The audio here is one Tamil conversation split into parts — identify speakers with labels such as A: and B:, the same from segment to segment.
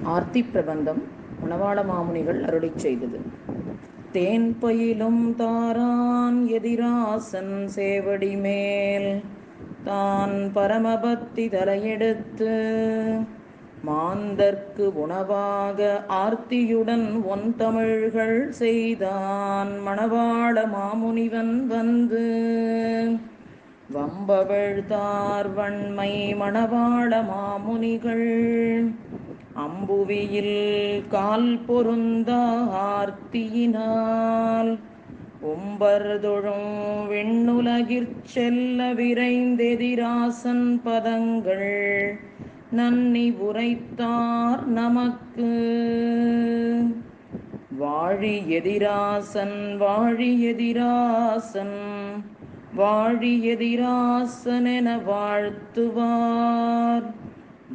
A: ஆர்த்தி பிரபந்தம் மணவாள மாமுனிகள் அருளிச் செய்தது. தேன் பயிலும் தாரான் எதிராசன் சேவடி மேல் தான் பரமபக்தி தலையெடுத்து மாந்தர்க்கு உணவாக ஆர்த்தியுடன் ஒன் தமிழ்கள் செய்தான் மணவாள மாமுனிவன் வந்து வம்பவிழ்தார் வண்மை மணவாள மாமுனிகள் அம்புவியில் கால் பொருந்த ஆர்த்தியினால் உம்பர்தொழும் விண்ணுலகிற் செல்ல விரைந்தெதிராசன் பதங்கள் நன்னி உரைத்தார் நமக்கு. வாழி எதிராசன் வாழி எதிராசன் வாழி எதிராசனென வாழ்த்துவார்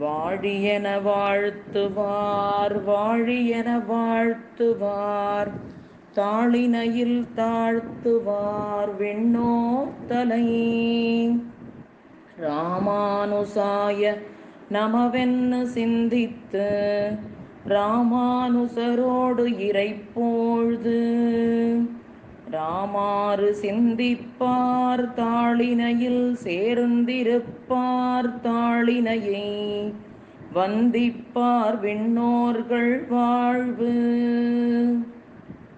A: வாழியென வாழ்த்துவார் வாழியென வாழ்த்துவார் தாளினையில் தாழ்த்துவார் விண்ணோர் தலை. ராமானுசாய நமவென்னு சிந்தித்து ராமானுசரோடு இறைப்போழ்து ராமாறு சிந்திப்பார் தாளினையில் சேர்ந்திருப்பார் தாளினையை வந்திப்பார் விண்ணோர்கள் வாழ்வு.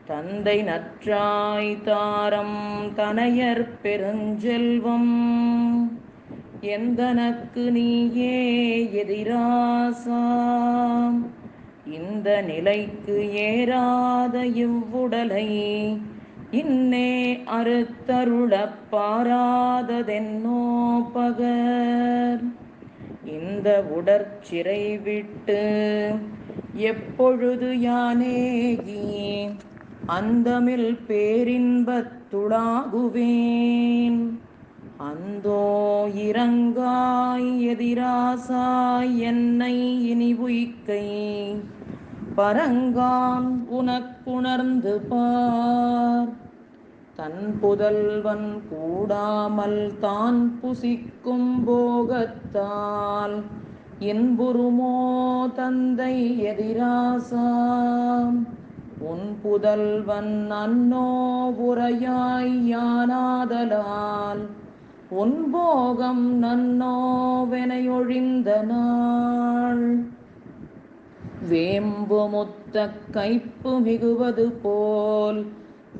A: தந்தை நற்றாய் தாரம் தனையர் பெருஞ்செல்வம் எந்தனக்கு நீயே எதிராசா இந்த நிலைக்கு ஏறாத இவ்வுடலை இன்னே அறுத்தருளப் பாராததென்னோ பகர். இந்த உடற்சிறை விட்டு எப்பொழுது யானேகி அந்தமில் பேரின்பத்துளாகுவேன். அந்தோ இரங்காய் எதிராசாய் என்னை இனி உய்க்கை பரங்கான் உனக்குணர்ந்து பார். தன் புதல்வன் கூடாமல் தான் புசிக்கும் போகத்தால் இன்புறுமோ தந்தை எதிராசா உன் புதல்வன் அன்னோ உரையாய் யானாதலால் உன் போகம் நன்னோவெனையொழிந்த நாள். வேம்பு முத்த கைப்பு மிகுவது போல்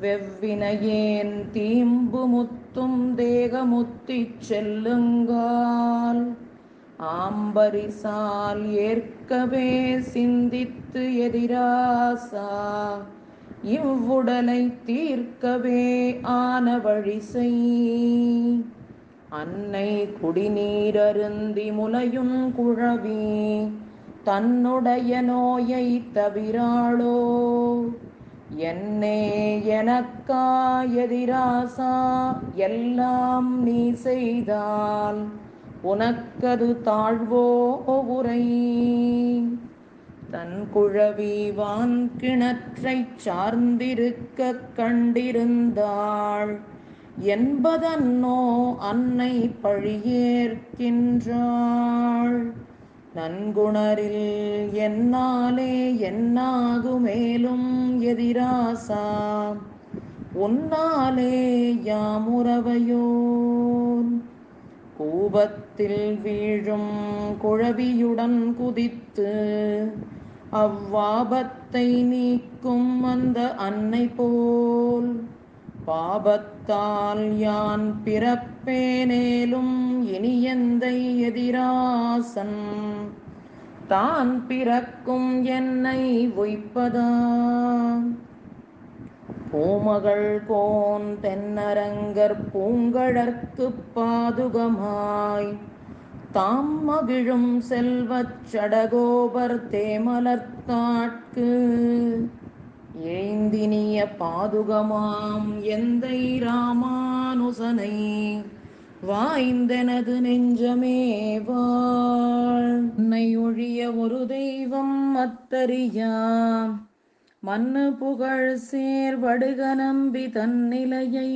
A: வெவ்வினையேன் தீம்பு முத்தும் தேகமுத்திச் செல்லுங்கால் ஆம்பரிசால் ஏற்கவே சிந்தித்து எதிராசா இவ்வுடலை தீர்க்கவே ஆன வழிசை. அன்னை குடிநீரருந்தி முலையுன் குழவி தன்னுடைய நோயை தவிராளோ என்னே எனக்கா எதிராசா எல்லாம் நீ செய்தால் உனக்கது தாழ்வோ உரை. தன் குழவி வான் கிணற்றைச் சார்ந்திருக்க கண்டிருந்தாள் என்பதன்னோ அன்னை பழியேற்கின்றாள். நன்குணரில் என்னாலே என்னாகு மேலும் எதிராசா உன்னாலே யாமுறவையோர். கூபத்தில் வீழும் குழவியுடன் குதித்து அவ்வாபத்தை நீக்கும் அந்த அன்னை போல் பாபத்தால் யான் பிறப்பேனேலும் இனியந்தை எதிராசன் தான் பிறக்கும் என்னை உய்ப்பதா. பூமகள் கோன் தென்னரங்கர் பூங்கழற்குப் பாதுகமாய் தாம் மகிழும் செல்வச் சடகோபர் தேமலர்த்தாட்கு ஏந்தினிய பாதுகமாம் எந்தை ராமானுசனை வாய்ந்தெனது நெஞ்சமே வாழ். உன்னை ஒழிய ஒரு தெய்வம் அத்தறியாம் மன்னு புகழ் சேர் வடுக நம்பி தன்னிலையை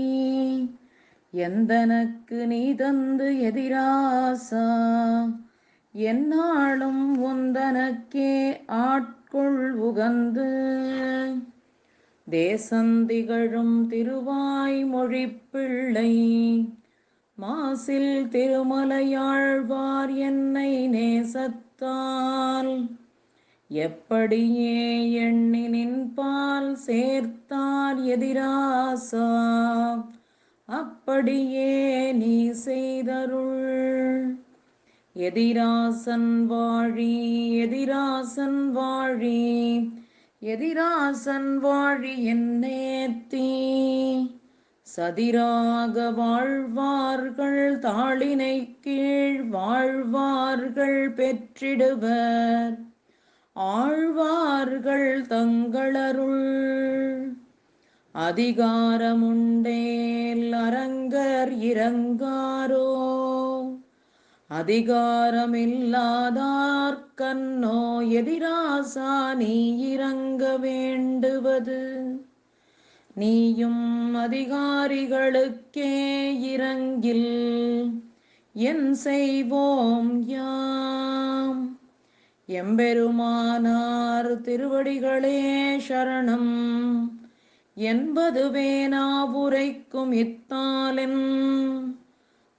A: எந்தனக்கு நீ தந்து எதிராசா எந்நாளும் உந்தனக்கே ஆட்கொள் உகந்து தேசந்திகழும் திருவாய்மொழிப் பிள்ளை மாசில் திருமலையாழ்வார் என்னை நேசத்தால் எப்படியே எண்ணி நின்பால் சேர்த்தார் எதிராசா அப்படியே நீ செய்தருள். எதிராசன் வாழி எதிராசன் வாழி எதிராசன் வாழி என்னேத்தி சதிராக வாழ்வார்கள் தாளினை கீழ் வாழ்வார்கள் பெற்றிடுவர் ஆழ்வார்கள் தங்களருள். அதிகாரமுண்டேல் அரங்கர் இறங்காரோ அதிகாரமில்லாதார்க்கன்னோ எதிராசா நீ இறங்க வேண்டுவது. நீயும் அதிகாரிகளுக்கே இறங்கில் என் செய்வோம் யாம். எம்பெருமானார் திருவடிகளே சரணம் என்பதுவே நாவுரைக்கும் இத்தாலென்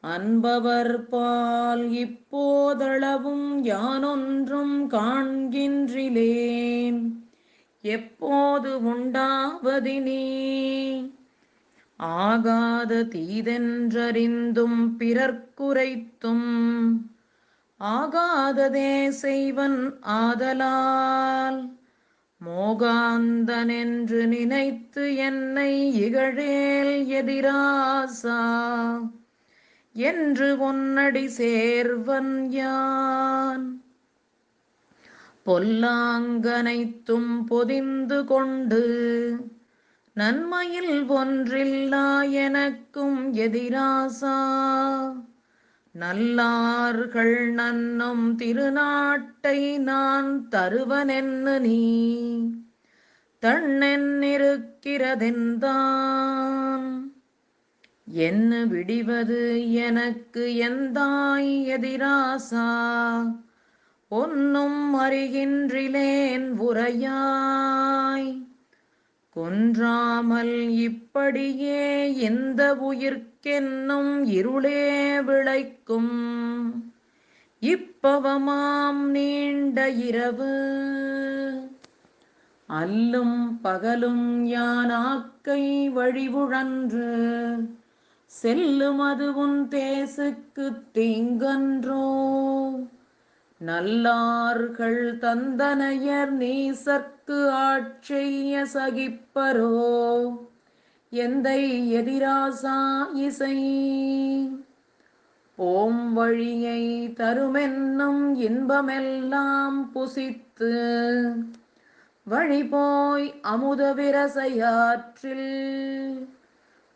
A: அன்பவர் பால் இப்போதளவும் யானொன்றும் காண்கின்றிலேன் எப்போது உண்டாவதினி. ஆகாத தீதென்றறிந்தும் பிறர்க்குரைத்தும் ஆகாததே செய்வன் ஆதலால் மோகாந்தனென்று நினைத்து என்னை இகழேல் எதிராசா என்று ஒன்னடி சேர்வன் யான். பொல்லாங்கனைத்தும் பொதிந்து கொண்டு நன்மையில் ஒன்றில்லா எனக்கும் எதிராசா நல்லார்கள் நன்னும் திருநாட்டை நான் தருவனென்னு நீ தன்னென்னிருக்கிறதென்தான். என்ன விடிவது எனக்கு எந்தாய் எதிராசா ஒன்னும் அறிகின்றிலேன் உரையாய். குன்றாமல் இப்படியே இந்த உயிர்க்கென்னும் இருளே விளைக்கும் இப்பவமாம் நீண்ட இரவு. அல்லும் பகலும் யானாக்கை வழிவுழன்று செல்லும் அது உன் தேசுக்கு தீங்கன்றோ. நல்லார்கள் தந்தனையர் நீசற்கு ஆட்செய்ய சகிப்பரோ எந்தை எதிராசா இசை. ஓம் வழியை தருமென்னும் இன்பமெல்லாம் புசித்து வழிபோய் அமுத விரசையாற்றில்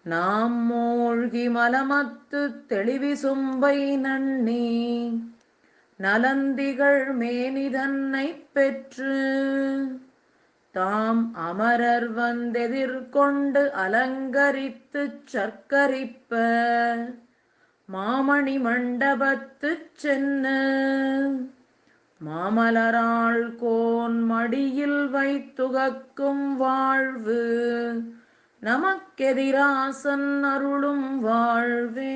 A: நாம் மூழ்கி மலமத்து தெளிவிசும்பை நன்னி நலந்திகள் மேனிதன்னை பெற்று தாம் அமரர் வந்தெதிர்கொண்டு அலங்கரித்துச் சற்கரிப்ப மாமணி மண்டபத்துச் சென்னு மாமலராள் கோன் மடியில் வைத்துகக்கும் வாழ்வு நமக்கெதிராசன் அருளும் வாழ்வே.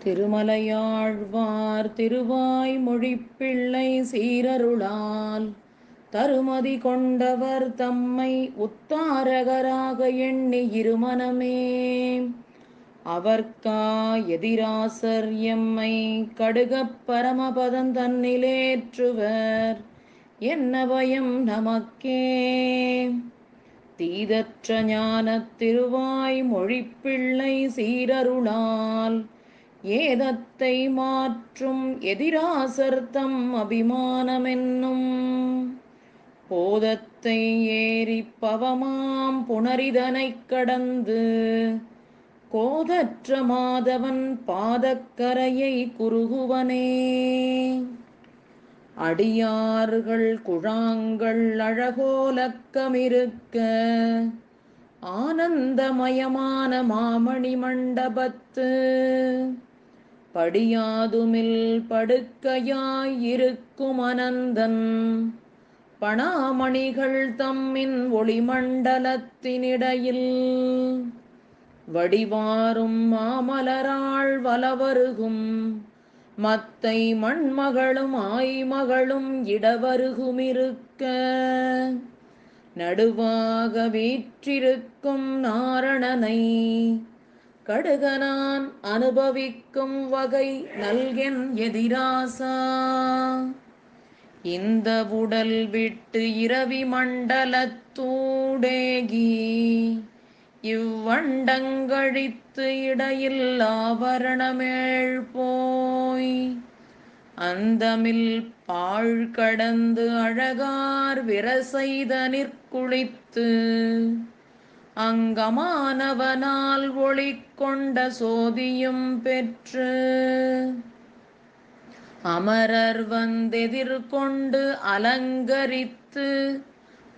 A: திருமலையாழ்வார் திருவாய்மொழிப் பிள்ளை சீரருளால் தருமதி கொண்டவர் தம்மை உத்தாரகராக எண்ணி இருமனமே அவர்க்கா எதிராசர் எம்மை கடுகப் பரமபதம் தன்னிலேற்றுவர் என்ன பயம் நமக்கே. தீதற்ற ஞானத் திருவாய்மொழிப் பிள்ளை சீரருளால் ஏதத்தை மாற்றும் எதிராசர் தம் அபிமானமென்னும் போதத்தை ஏறிப் பவமாம் புணரிதனைக் கடந்து கோதற்ற மாதவன் பாதக்கரையை குறுகுவனே. அடியார்கள் குழாங்கள் அழகோலக்கமிருக்க ஆனந்தமயமான மாமணி மண்டபத்து படியாதுமில் படுக்கையாயிருக்கும் அனந்தன் பணாமணிகள் தம்மின் ஒளிமண்டலத்தினிடையில் வடிவாரும் மாமலராள் வலவருகும் மத்தை மண்மகளும் ஆய்மகளும் இடவருகுமிருக்க நடுவாக வீற்றிருக்கும் நாரணனை கடுகனான் அனுபவிக்கும் வகை நல்கென் எதிராசா. இந்த உடல் விட்டு இரவி மண்டலத்தூடேகி இவ்வண்டங்கழித்து இடையில் ஆவரணமேழ் போய் அந்தமில் பாழ் கடந்து அழகார் விரசெய்த நிற்குளித்து அங்கமானவனால் ஒளி கொண்ட சோதியும் பெற்று அமரர் வந்தெதிர்கொண்டு அலங்கரித்து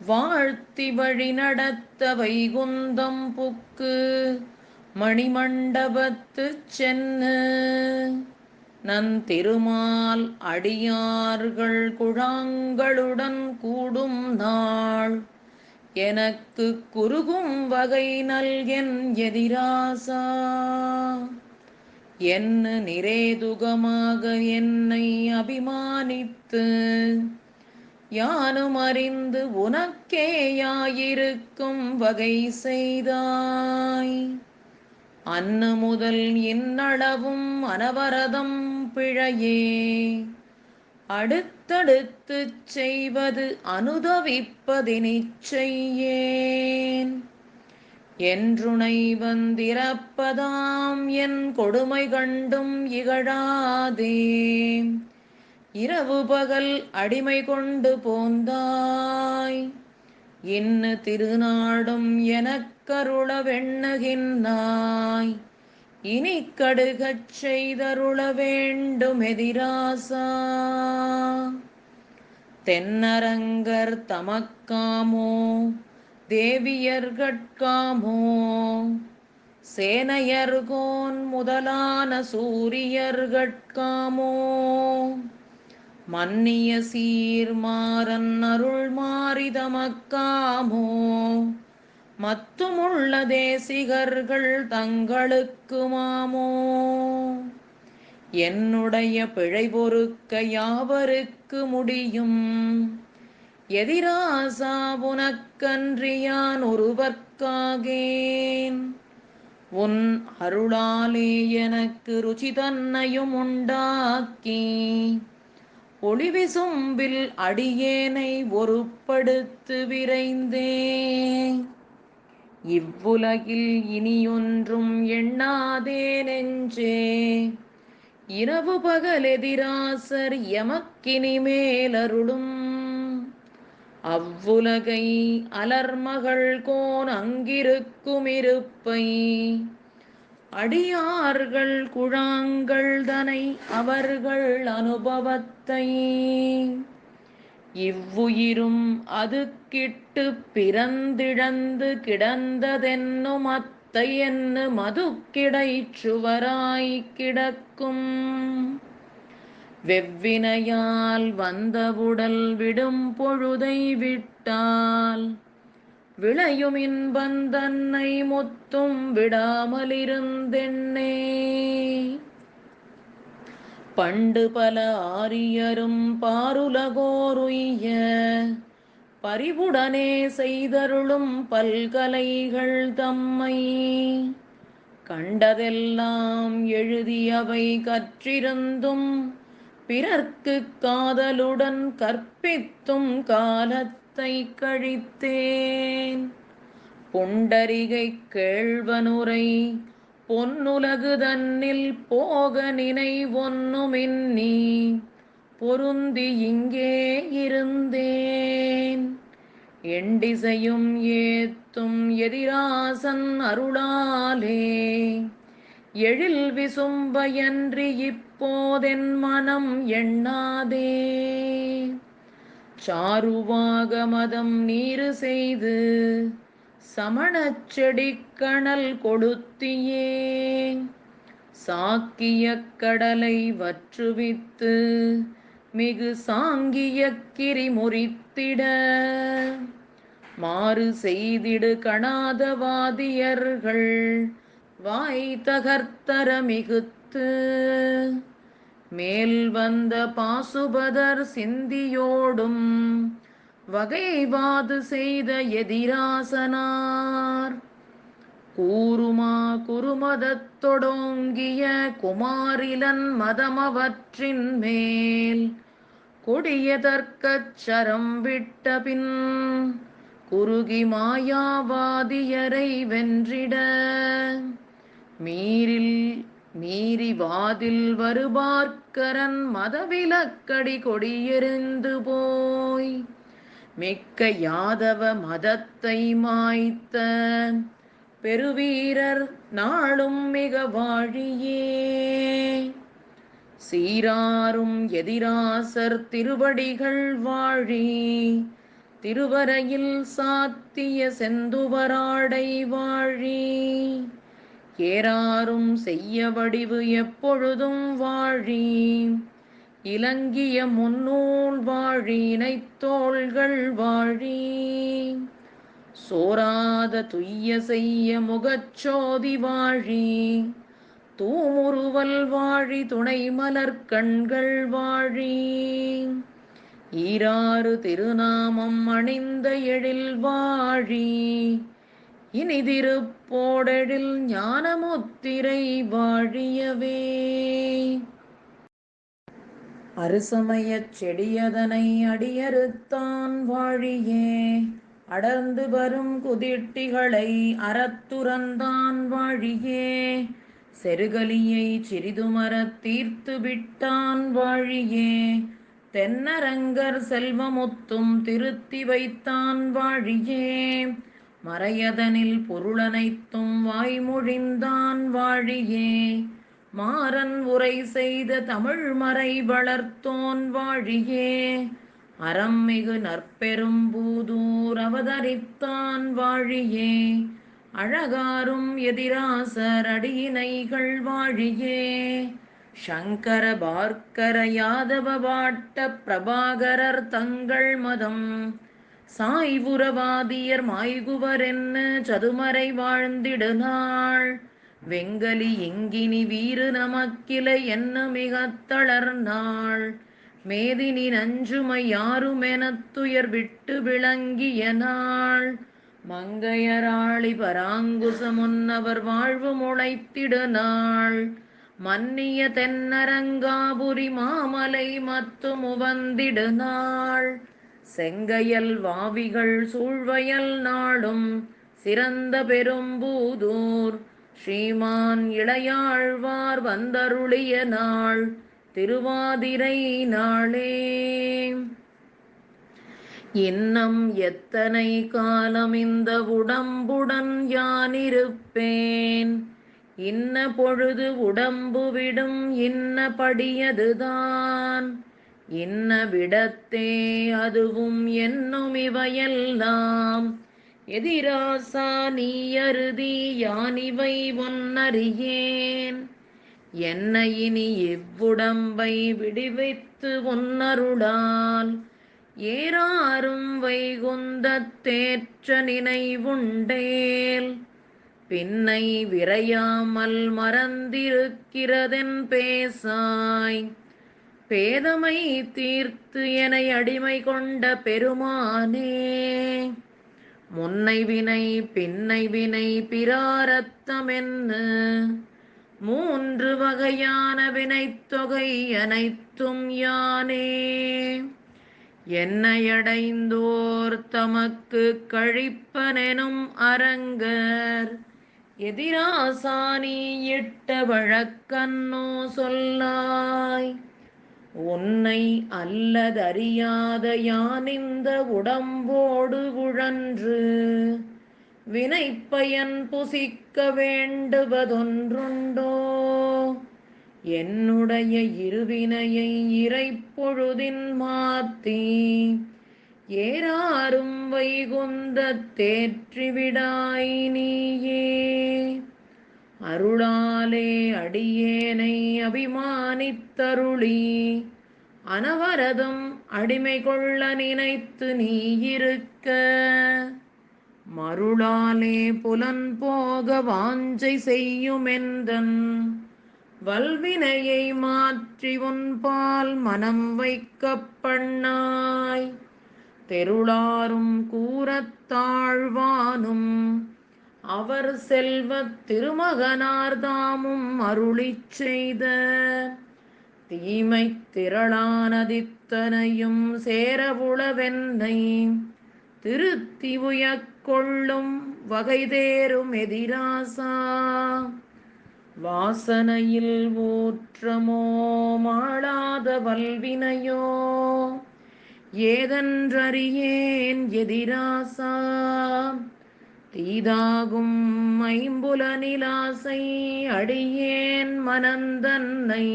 A: வாழ்த்தி வழி நடத்த வைகுந்தம் புக்கு மணிமண்டபத்து சென்னு நந்திருமால் அடியார்கள் குழாங்களுடன் கூடும் நாள் எனக்கு குறுகும் வகை நல்கென் எதிராசா. என்ன நிரேதுகமாக என்னை அபிமானித்து யானும் அறிந்து உனக்கேயாயிருக்கும் வகை செய்தாய். அன்னு முதல் இன்னளவும் அனவரதம் பிழையே அடுத்தடுத்து செய்வது அனுதவிப்பதினிச் செய்யேன். என்றுனை வந்திரப்பதாம் என் கொடுமை கண்டும் இகழாதே இரவு பகல் அடிமை கொண்டு போந்தாய். இன்னு திருநாடும் எனக்கருள வெண்ணுகின்னாய் இனி கடுகச் செய்தருள வேண்டும் எதிராசா. தென்னரங்கர் தமக்காமோ தேவியர்கட்காமோ சேனையர்கோன் முதலான சூரியர்கட்காமோ மன்னிய சீர்மாறன் அருள் மாறிதமக்காமோ மத்துமுள்ள தேசிகர்கள் தங்களுக்குமாமோ. என்னுடைய பிழை பொறுக்க யாவருக்கு முடியும் எதிராசா உனக்கன்றியான் ஒருவர்க்காகேன். உன் அருளாலே எனக்கு ருச்சி தன்னையும் உண்டாக்கி ஒளிவிசும்பில் அடியேனை ஒருப்படுத்து விரைந்தே. இவ்வுலகில் இனியொன்றும் எண்ணாதே நெஞ்சே இரவு பகல் எதிராசர் எமக்கினிமேலருளும். அவ்வுலகை அலர்மகள் கோன் அங்கிருக்கும் இருப்பை அடியார்கள் குழாங்கள் தனை அவர்கள் அனுபவத்தை இவ்வுயிரும் அது கிட்டு பிறந்திழந்து கிடந்ததென்னும் அத்தை என்ன மது கிடைச்சுவராய் கிடக்கும். வெவ்வினையால் வந்தவுடல் விடும் பொழுதை விட்டால் விளையும் இன்பந்தன்னை முத்தும் விடாமலிருந்தென்னே. பண்டு பல ஆரியரும் பாருலகோருய்ய பரிவுடனே செய்தருளும் பல்கலைகள் தம்மை கண்டதெல்லாம் எழுதியவை கற்றிருந்தும் பிறர்க்கு காதலுடன் கற்பித்தும் காலத்தை கழித்தேன். புண்டரிகை கேழ்வனுரை பொன்னுலகு தன்னில் போக நினைவொன்னுமின்னி பொருந்தி இங்கே இருந்தேன். எண்டிசையும் ஏத்தும் எதிராசன் அருளாலே எழில் விசும்பயன்றி இப்போதென் மனம் எண்ணாதே. சாருவாக மதம் நீரு செய்து சமணச் செடிக்கணல் கொளுத்தியே சாக்கியக் கடலை வற்றுவித்து மிகு சாங்கியக் கிரி முறித்திட மாறு செய்திடு கணாதவாதியர்கள் வாய் தகர்த்தர மிகுத்து மேல் வந்த பாசுபதர் சிந்தியோடும் வகைவாது செய்த எதிராசனார் கூறுமா குறுமதத்தொடோங்கிய குமாரிலன் மதமவற்றின் மேல் கொடியதற்கச் சரம் விட்ட பின் குறுகி மாயாவாதியரை வென்றிட மீறி வாதில் வருபார்க்கரன் மதவிலக்கடி கொடியெறிந்து போய் மிக்க யாதவ மதத்தை மாய்த்த பெருவீரர் நாளும் மிக வாழியே. சீராரும் எதிராசர் திருவடிகள் வாழி திருவரையில் சாத்திய செந்துவராடை வாழி ஏறாரும் செய்ய வடிவு எப்பொழுதும் வாழி இலங்கிய முன்னூல் வாழி இணைத்தோள்கள் வாழி சோராத துய்ய செய்ய முகச்சோதி வாழி தூமுருவல் வாழி துணை மலர் கண்கள் வாழி ஈராறு திருநாமம் அணிந்த எழில் வாழி இனிதிருப்போடெழில் ஞானமுத்திரை வாழியவே. அறுசமயச் செடியதனை அடியறுத்தான் வாழியே அடர்ந்து வரும் குதிட்டிகளை அறத்துறந்தான் வாழியே செருகலியை சிறிதுமரத் தீர்த்து விட்டான் வாழியே தென்னரங்கர் செல்வமுத்தும் திருத்தி வைத்தான் வாழியே மறையதனில் பொருளனைத்தும் வாய்மொழிந்தான் வாழியே மாறன் உரை செய்த தமிழ் மறை வளர்த்தோன் வாழியே அறம்மிகு நற்பெரும் பூதூர் அவதரித்தான் வாழியே அழகாரும் எதிராசர் அடியினைகள் வாழியே சங்கர பார்க்கர யாதவ வாட்ட பிரபாகரர் தங்கள் மதம் சாய்வுறவாதியர் மாய்குவரென்ன சதுமறை வாழ்ந்திடு நாள் வெங்கலி இங்கினி வீறு நமக்கிலை என்ன மிகத் தளர் நாள் மேதினி நஞ்சுமை யாருமெனத்துயர் விட்டு விளங்கிய நாள் மங்கையராளி பராங்குச முன்னவர் வாழ்வு முளைத்திடு நாள் மன்னிய தென்னரங்காபுரி மாமலை மத்து முவந்திடு நாள் செங்கையல் வாவிகள் சூழ்வயல் நாடும் சிறந்த பெரும்பூதூர் ஸ்ரீமான் இளையாழ்வார் வந்தருளிய நாள் திருவாதிரை நாளே. இன்னம் எத்தனை காலம் இந்த உடம்புடன் யானிருப்பேன் இன்ன பொழுது உடம்பு விடும் இன்ன படியதுதான் இன்ன விடத்தே அதுவும் என்னும் இவையெல்லாம் எதிராசா நீயருதி யானிவை ஒன்னறியேன் என்ன இனி இவ்வுடம்பை விடுவித்து ஒன்னருளால் ஏறாரும் வைகுந்தத் தேற்ற நினைவுண்டேல் பின்னை விரையாமல் மறந்திருக்கிறதென் பேசாய் பேதமை தீர்த்து என அடிமை கொண்ட பெருமானே முன்னை வினை பின்னை வினை பிராரத்தமென்ன மூன்று வகையான வினைத்தொகை அனைத்தும் யானே என்னையடைந்தோர் தமக்கு கழிப்பனெனும் அரங்கர் எதிராசானி இட்ட வழக்கன்னோ சொல்லாய் உன்னை அல்லதறியாத யானிந்த உடம்போடு உழன்று வினைப்பயன் புசிக்க வேண்டுவதொன்றுண்டோ என்னுடைய இருவினையை இறைப்பொழுதின் மாத்தி ஏறாரும் வைகுந்தத் தேற்றிவிடாய் நீயே அருளாலே அடியேனை அபிமானித்தருளி அனவரதம் அடிமை கொள்ள நினைத்து நீயிருக்க மருளாலே புலன் போக வாஞ்சை செய்யுமெந்தன் வல்வினையை மாற்றி உன்பால் மனம் வைக்கப் பண்ணாய் தெருளாரும் கூறத்தாழ்வானும் அவர் செல்வத் திருமகனார்தாமும் அருளிச் செய்த தீமைத் திரளானதித்தனையும் சேரவுளவென்னை திருத்தி உயக்கொள்ளும் வகை தேரும் எதிராசா வாசனையில் ஊற்றமோ மாளாத வல்வினையோ ஏதென்றறியேன் எதிராசா தீதாகும் ஐம்புலனிலாசை அடியேன் மனந்தன்னை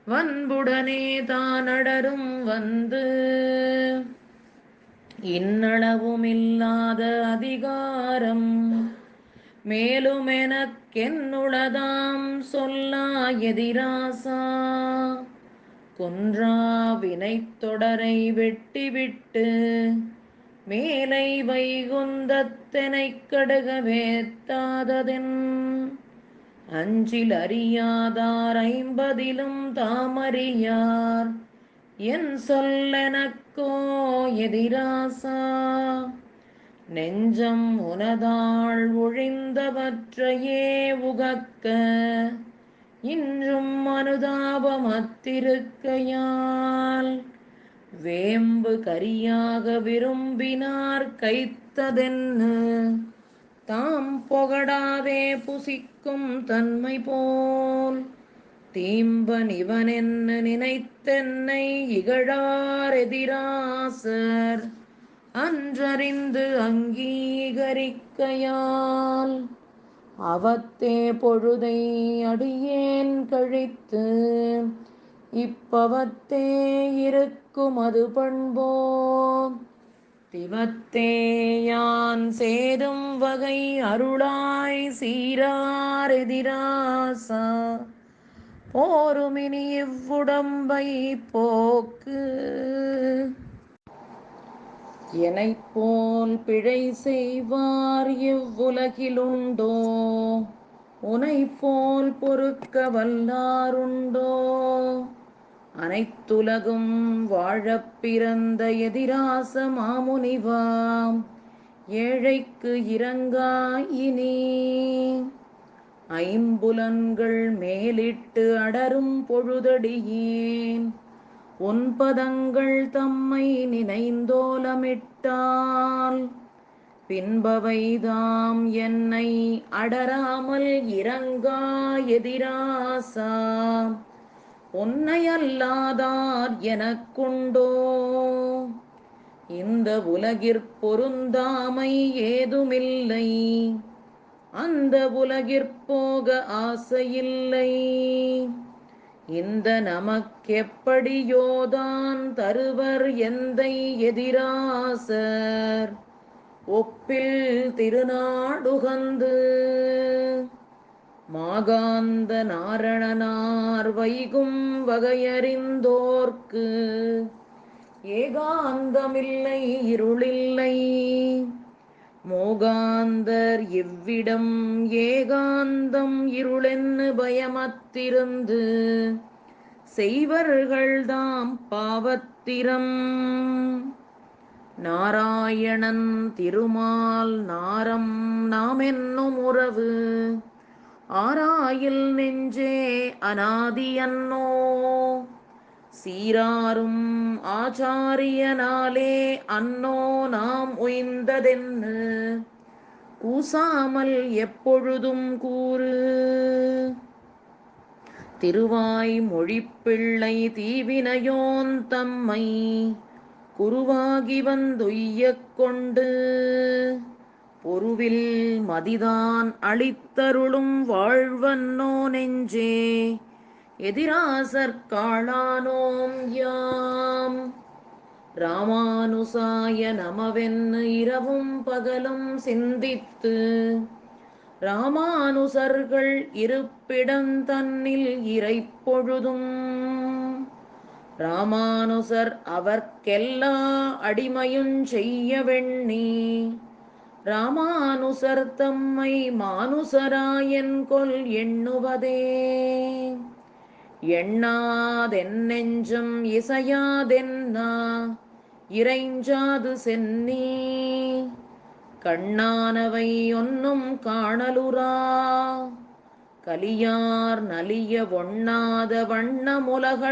A: வன்புடனே தானடரும் வந்து இன்னளவுமில்லாத அதிகாரம் மேலுமெனக்கென்னுளதாம் சொல்லா எதிராசா குன்றா வினைத்தொடரை வெட்டிவிட்டு மேலை வைகுந்தத்தெனைக் கடுகவேத்தாததென் அஞ்சில் அறியாதார் ஐம்பதிலும் தாமறியார் என் சொல்லெனக்கோ எதிராசா நெஞ்சம் உனதாள் ஒழிந்தவற்றையே உகக்க இன்றும் அனுதாபமத்திருக்கையால் வேம்பு கரியாக விரும்பினார் கைத்ததென்னு தாம் பொகடாதே புசிக்கும் தன்மை போல் தீம்பன் இவனென்னு நினைத்தென்னை இகழார் எதிராசர் அன்றறிந்து அங்கீகரிக்கையால் அவத்தே பொழுதை அடியேன் கழித்து இப்பவத்தே இருக்கும் அது பண்போ திவத்தே யான் சேரும் வகை அருளாய் சீரார் எதிராசா போருமினி இவ்வுடம்பை போக்கு எனைப்போல் பிழை செய்வார் இவ்வுலகிலுண்டோ உனைப்போல் பொறுக்க வல்லாருண்டோ அனைத்துலகும் வாழப் பிறந்த எதிராச மாமுனிவாம் ஏழைக்கு இரங்காயினி ஐம்புலன்கள் மேலிட்டு அடரும் பொழுதடியேன் உன்பதங்கள் தம்மை நினைந்தோலமிட்டால் பின்பவைதாம் என்னை அடராமல் இரங்கா எதிராசா உன்னையல்லாதார் எனக்குண்டோ இந்த உலகிற் பொருந்தாமை ஏதுமில்லை அந்த உலகிற் ஆசையில்லை இந்த நமக்கெப்படியோதான் தருவர் எந்தை எதிராசர் ஒப்பில் திருநாடுகந்து மாகாந்த நாரணனார் வைகும் வகையறிந்தோர்க்கு ஏகாந்தமில்லை இருளில்லை மோகாந்தர் இவ்விடம் ஏகாந்தம் இருளென்னு பயமத்திருந்து செய்வர்கள்தாம் பாவத்திரம் நாராயணன் திருமால் நாரம் நாமென்னும் உறவு ஆராயில் நெஞ்சே அநாதியன்னோ சீராரும் ஆச்சாரியனாலே அன்னோ நாம் உய்ந்ததென்னு கூசாமல் எப்பொழுதும் கூறு திருவாய் மொழிப்பிள்ளை தீவினையோன் தம்மை குருவாகி வந்துய்யக் கொண்டு பொருவில் மதிதான் அளித்தருளும் வாழ்வன்னோ நெஞ்சே எதிராசற்காளானோம் யாம் ராமானுசாய நமவென்னு இரவும் பகலும் சிந்தித்து ராமானுசர்கள் இருப்பிடம் தன்னில் இறைப்பொழுதும் ராமானுசர் அவர்க்கெல்லா அடிமையுஞ் செய்ய வெண்ணி ராமானுசர் தம்மை மானுசராயன் கொல் எண்ணுவதே எண்ணாதென் நெஞ்சம் இசையாதென்னா இறைஞ்சாது சென்னி கண்ணானவை ஒன்னும் காணலுறா கலியார் நலிய ஒண்ணாத வண்ணமுலகளித்தோன்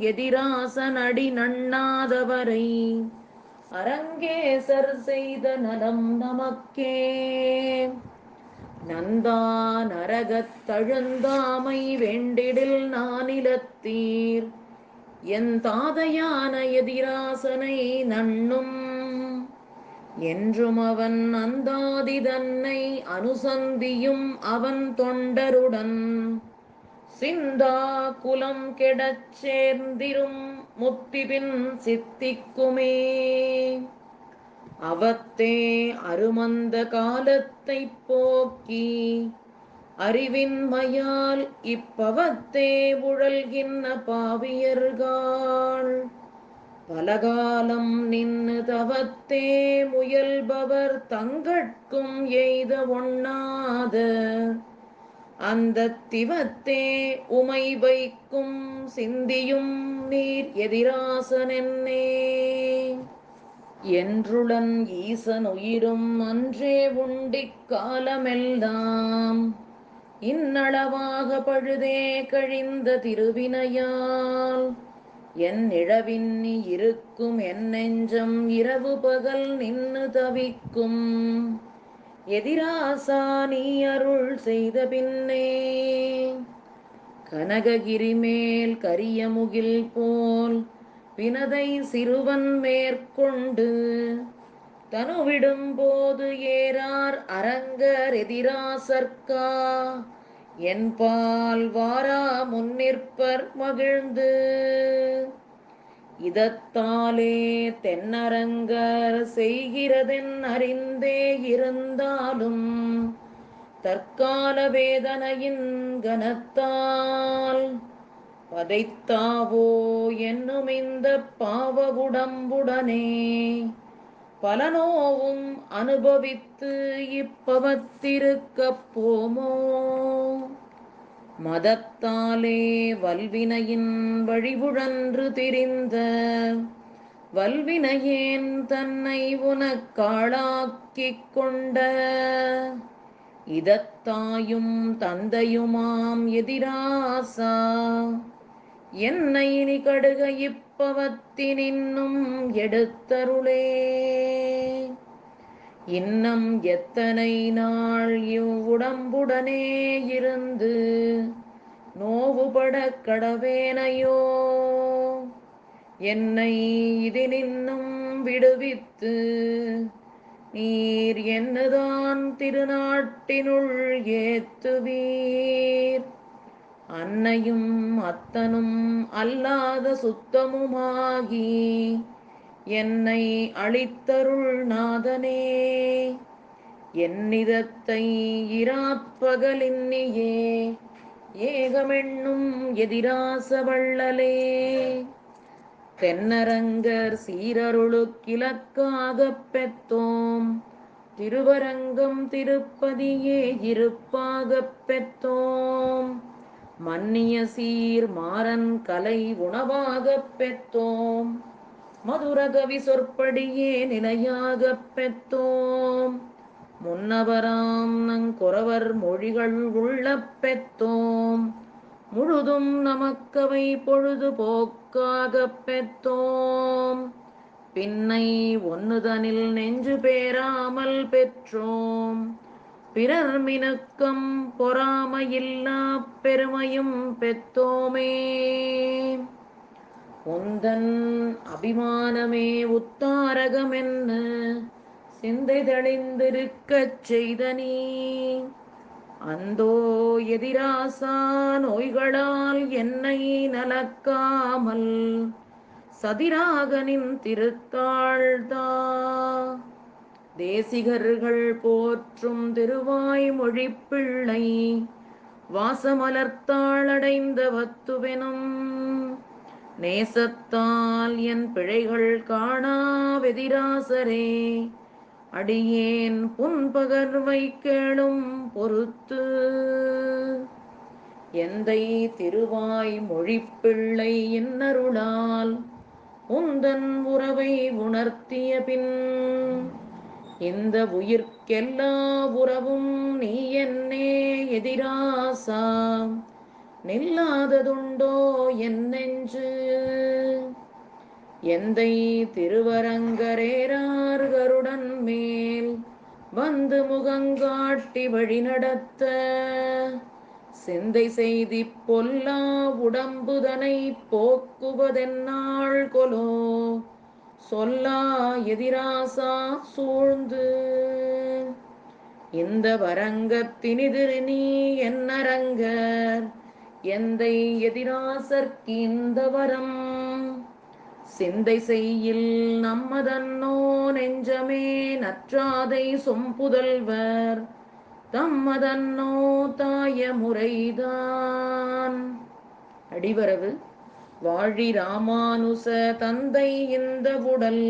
A: எதிராசன் அடி நண்ணாதவரை அரங்கேசர் செய்த நலம் நமக்கே நந்தா நரகத் தழுந்தாமை வேண்டிடில் நானிலத்தீர் என் தாதையான எதிராசனை நண்ணும் என்றும் அவன் அந்தாதி தன்னை அனுசந்தியும் அவன் தொண்டருடன் சிந்தா குலம் கெடச் சேர்ந்திரும் முத்திபின் சித்திக்குமே அவத்தே அருமந்த காலத்தைப் போக்கி அறிவின்மையால் இப்பவத்தே உழல்கின்ற பாவியர்கள் பலகாலம் நின்னு தவத்தே முயல்பவர் தங்கட்கும் எய்த ஒண்ணாத அந்த திவத்தே உமை வைக்கும் சிந்தியும் நீர் எதிராசனென்னே என்றுளன் ஈசன் உயிரும் அன்றே உண்டிக் காலமெல்லாம் இன்னளவாக பழுதே கழிந்த திருவினையால் என் இழவின்னி இருக்கும் என் நெஞ்சம் இரவு பகல் நின்னு தவிக்கும் எதிராசா நீ அருள் செய்த பின்னே கனககிரி மேல் கரிய முகில் போல் வினதை சிறுவன் மேற்கொண்டு தனுவிடும் போது ஏறார் அரங்கர் எதிராசர்க்கா என்பால் வாரா முன்னிற்பர் மகிழ்ந்து இதத்தாலே தென்னரங்கர் செய்கிறதென் அறிந்தே இருந்தாலும் தற்கால வேதனையின் கனத்தால் பதைத்தாவோ என்னும் இந்த பாவவுடம்புடனே பலனோவும் அனுபவித்து இப்பவத்திருக்கப் போமோ மதத்தாலே வல்வினையின் வழிபுழன்று திரிந்த வல்வினையேன் தன்னை உனக்காளாக்கிக் கொண்ட இதத்தாயும் தந்தையுமாம் எதிராசா என்னை இனி கடுக இப்பவத்தினின்னும் எடுத்தருளே இன்னம் எத்தனை நாள் இவ்வுடம்புடனே இருந்து நோவுபட கடவேனையோ என்னை இதினின்னும் விடுவித்து நீர் என்னதான் திருநாட்டினுள் ஏத்துவீர் அன்னையும் அத்தனும் அல்லாத சுத்தமுமாகி என்னை அளித்தருள் நாதனே என்னிதத்தை இராப்பகலின்னியே ஏகமென்னும் எதிராச வள்ளலே தென்னரங்கர் சீரருளுக்கிலக்காகப் பெத்தோம் திருவரங்கம் திருப்பதியே இருப்பாகப் பெத்தோம் மன்னிய சீர் மாறன் கலை உணவாகப் பெத்தோம் மதுரகவி சொற்படியே நிலையாகப் பெத்தோம் முன்னவராம் நங்குறவர் மொழிகள் உள்ளப் பெத்தோம் முழுதும் நமக்கவை பொழுது போக்காகப் பெத்தோம் பின்னை ஒன்னுதனில் நெஞ்சு பேராமல் பெற்றோம் பிறர் மினுக்கம் பொறாமையில்லா பெருமையும் பெத்தோமே உந்தன் அபிமானமே உத்தாரகமென்ன சிந்தை தெளிந்திருக்கச் செய்த நீ அந்தோ எதிராசா நோய்களால் என்னை நலக்காமல் சதிராகனின் திருத்தாழ்தா தேசிகர்கள் போற்றும் திருவாய்மொழிப்பிள்ளை வாசமலர்த்தாளடைந்த வத்துவெனும் நேசத்தால் என் பிழைகள் காணாவெதிராசரே அடியேன் புன்பகர்வை கேளும் பொறுத்து எந்தை திருவாய் மொழிப்பிள்ளை இன்னருளால் உந்தன் உறவை உணர்த்திய பின் இந்த உயிர்க்கெல்லா உறவும் நீ என்னே எதிராசா நில்லாததுண்டோ என் நெஞ்சு எந்தை திருவரங்கரேரார் கருடன் மேல் வந்து முகங்காட்டி வழிநடத்த சிந்தை செய்தி பொல்லா உடம்புதனை போக்குவதென்னாள் கொலோ சொல்லா எதிராசா சூழ்ந்து இந்த வரங்கத்தினிதிரு நீ என்னரங்கர் எந்தை எதிராசர்க்கு இந்த வரம் சிந்தை செய்யில் நம்மதன்னோ நெஞ்சமே நற்றாதை சொம்புதல்வர் தம்மதன்னோ தாய முறைதான். அடிவரவு வாழி ராமானுச தந்தை இந்த உடல்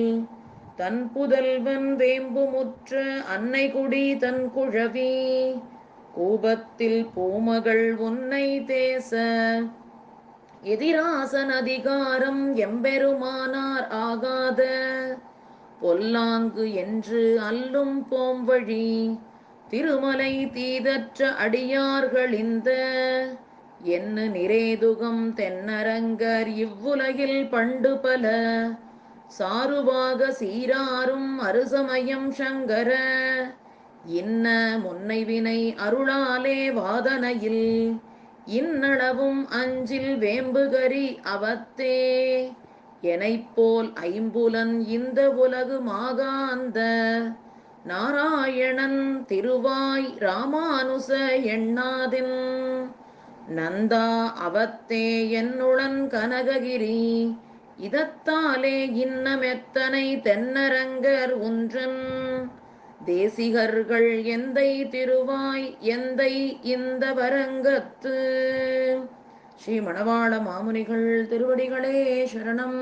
A: தன் புதல்வன் வேம்புமுற்ற அன்னைகுடி தன் குழவி கூபத்தில் பூமகள் உன்னை தேச எதிராசன் அதிகாரம் எம்பெருமானார் ஆகாத பொல்லாங்கு என்று அல்லும் போம்வழி திருமலை தீதற்ற அடியார்கள் இந்த என்ன நிரேதுகம் தென்னரங்கர் இவ்வுலகில் பண்டு பல சாருவாக சீராரும் அருசமயம் சங்கர இன்ன முன்னைவினை அருளாலே வாதனையில் இன்னளவும் அஞ்சில் வேம்புகரி அவத்தே எனைப்போல் ஐம்புலன் இந்த உலகு மாகாந்த நாராயணன் திருவாய் ராமானுச எண்ணாதின் நந்தா அவத்தே என்னுளன் கனககிரி இதத்தாலே இன்னமெத்தனை தென்னரங்கர் ஒன்றன் தேசிகர்கள் எந்தை திருவாய் எந்தை இந்த வரங்கத்து. ஸ்ரீ மணவாள மாமுனிகள் திருவடிகளே சரணம்.